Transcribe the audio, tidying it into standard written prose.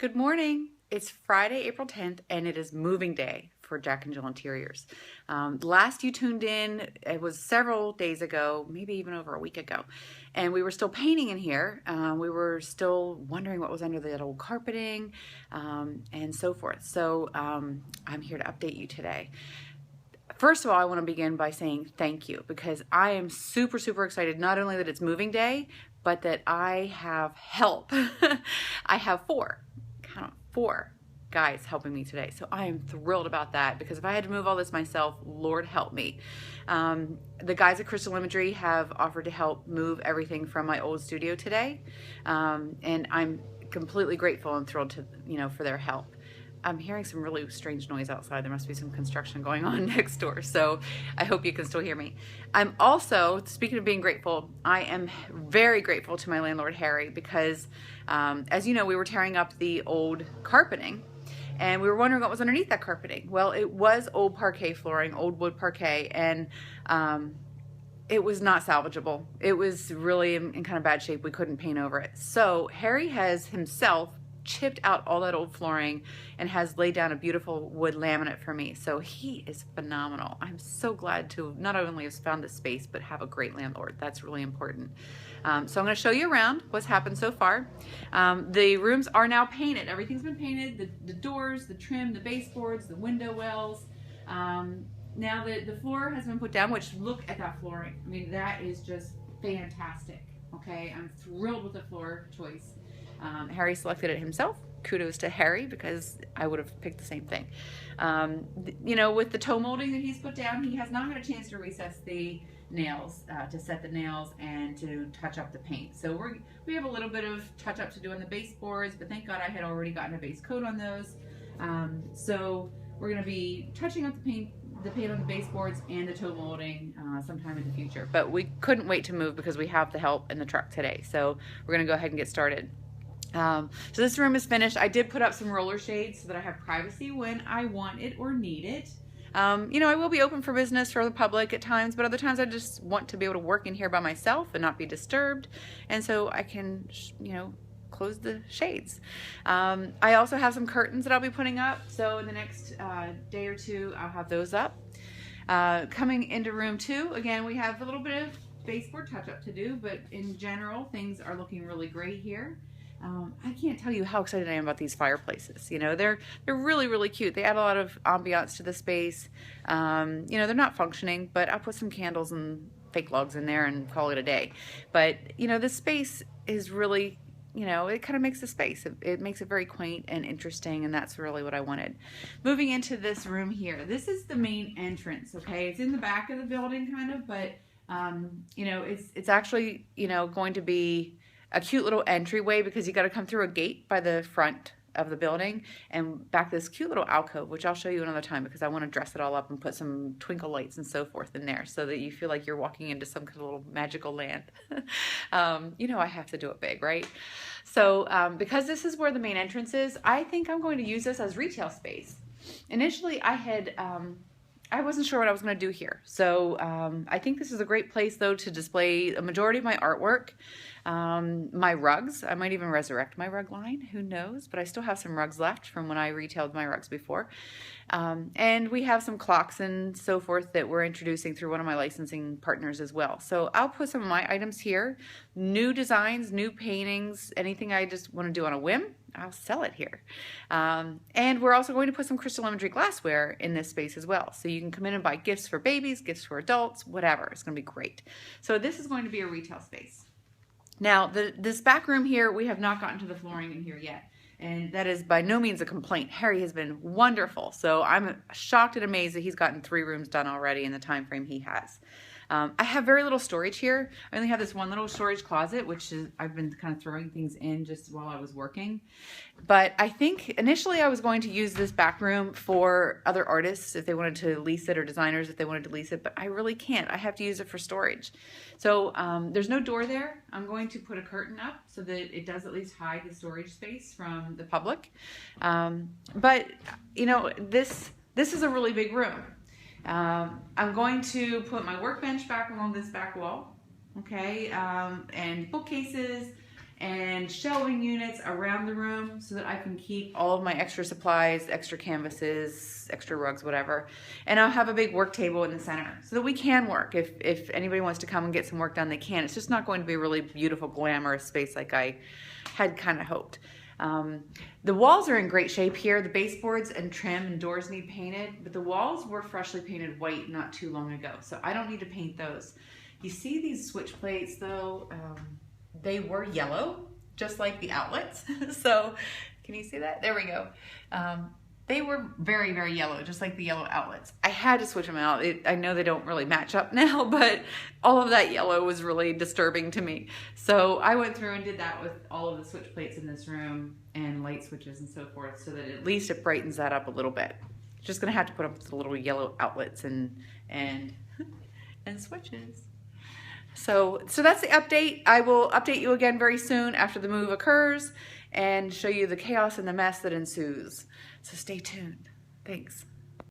Good morning. It's Friday, April 10th, and it is moving day for Jack and Jill Interiors. Last you tuned in, it was several days ago, maybe even over a week ago, and we were still painting in here. We were still wondering what was under that old carpeting and so forth. So I'm here to update you today. First of all, I want to begin by saying thank you because I am super, super excited, not only that it's moving day, but that I have help. I have four guys helping me today. So I am thrilled about that because if I had to move all this myself, Lord help me. The guys at Crystal Imagery have offered to help move everything from my old studio today. And I'm completely grateful and thrilled to, for their help. I'm hearing some really strange noise outside. There must be some construction going on next door, so I hope you can still hear me. I'm also, speaking of being grateful, I am very grateful to my landlord, Harry, because as you know, we were tearing up the old carpeting, and we were wondering what was underneath that carpeting. Well, it was old parquet flooring, old wood parquet, and it was not salvageable. It was really in kind of bad shape. We couldn't paint over it. So Harry has himself chipped out all that old flooring and has laid down a beautiful wood laminate for me. So he is phenomenal. I'm so glad to not only have found this space, but have a great landlord. That's really important. So I'm going to show you around what's happened so far. The rooms are now painted. Everything's been painted. The doors, the trim, the baseboards, the window wells. Now the floor has been put down, which look at that flooring. I mean, that is just fantastic. Okay, I'm thrilled with the floor choice. Harry selected it himself. Kudos to Harry because I would have picked the same thing. With the toe molding that he's put down, he has not had a chance to recess the nails, to set the nails and to touch up the paint. So we have a little bit of touch up to do on the baseboards, but thank God I had already gotten a base coat on those. So we're going to be touching up the paint on the baseboards and the toe molding sometime in the future. But we couldn't wait to move because we have the help in the truck today. So we're going to go ahead and get started. So this room is finished. I did put up some roller shades so that I have privacy when I want it or need it. I will be open for business for the public at times, but other times I just want to be able to work in here by myself and not be disturbed. And so I can, close the shades. I also have some curtains that I'll be putting up. So in the next day or two, I'll have those up. Coming into room 2, again, we have a little bit of baseboard touch up to do, but in general, things are looking really great here. I can't tell you how excited I am about these fireplaces. They're really, really cute. They add a lot of ambiance to the space. They're not functioning, but I'll put some candles and fake logs in there and call it a day. But, this space is really, it kind of makes the space. It makes it very quaint and interesting, and that's really what I wanted. Moving into this room here. This is the main entrance, okay? It's in the back of the building kind of, but, it's actually, going to be a cute little entryway because you got to come through a gate by the front of the building and back this cute little alcove, which I'll show you another time because I want to dress it all up and put some twinkle lights and so forth in there so that you feel like you're walking into some kind of little magical land. I have to do it big, right? So because this is where the main entrance is, I think I'm going to use this as retail space. Initially, I wasn't sure what I was going to do here. So I think this is a great place, though, to display a majority of my artwork. My rugs, I might even resurrect my rug line, who knows, but I still have some rugs left from when I retailed my rugs before. And we have some clocks and so forth that we're introducing through one of my licensing partners as well. So I'll put some of my items here, new designs, new paintings, anything I just want to do on a whim, I'll sell it here. And we're also going to put some Crystal Imagery glassware in this space as well. So you can come in and buy gifts for babies, gifts for adults, whatever. It's going to be great. So this is going to be a retail space. Now, this back room here, we have not gotten to the flooring in here yet. And that is by no means a complaint. Harry has been wonderful. So I'm shocked and amazed that he's gotten 3 rooms done already in the time frame he has. I have very little storage here. I only have this one little storage closet, which is, I've been kind of throwing things in just while I was working. But I think initially I was going to use this back room for other artists if they wanted to lease it, or designers if they wanted to lease it, but I really can't. I have to use it for storage. So there's no door there. I'm going to put a curtain up so that it does at least hide the storage space from the public. But this is a really big room. I'm going to put my workbench back along this back wall, okay, and bookcases and shelving units around the room so that I can keep all of my extra supplies, extra canvases, extra rugs, whatever. And I'll have a big work table in the center so that we can work. If anybody wants to come and get some work done, they can. It's just not going to be a really beautiful, glamorous space like I had kind of hoped. The walls are in great shape here. The baseboards and trim and doors need painted, but the walls were freshly painted white not too long ago, so I don't need to paint those. You see these switch plates though? They were yellow, just like the outlets. So, can you see that? There we go. They were very, very yellow, just like the yellow outlets. I had to switch them out. I know they don't really match up now, but all of that yellow was really disturbing to me. So I went through and did that with all of the switch plates in this room and light switches and so forth, so that at least it brightens that up a little bit. Just gonna have to put up the little yellow outlets and switches. So that's the update. I will update you again very soon after the move occurs and show you the chaos and the mess that ensues. So stay tuned. Thanks.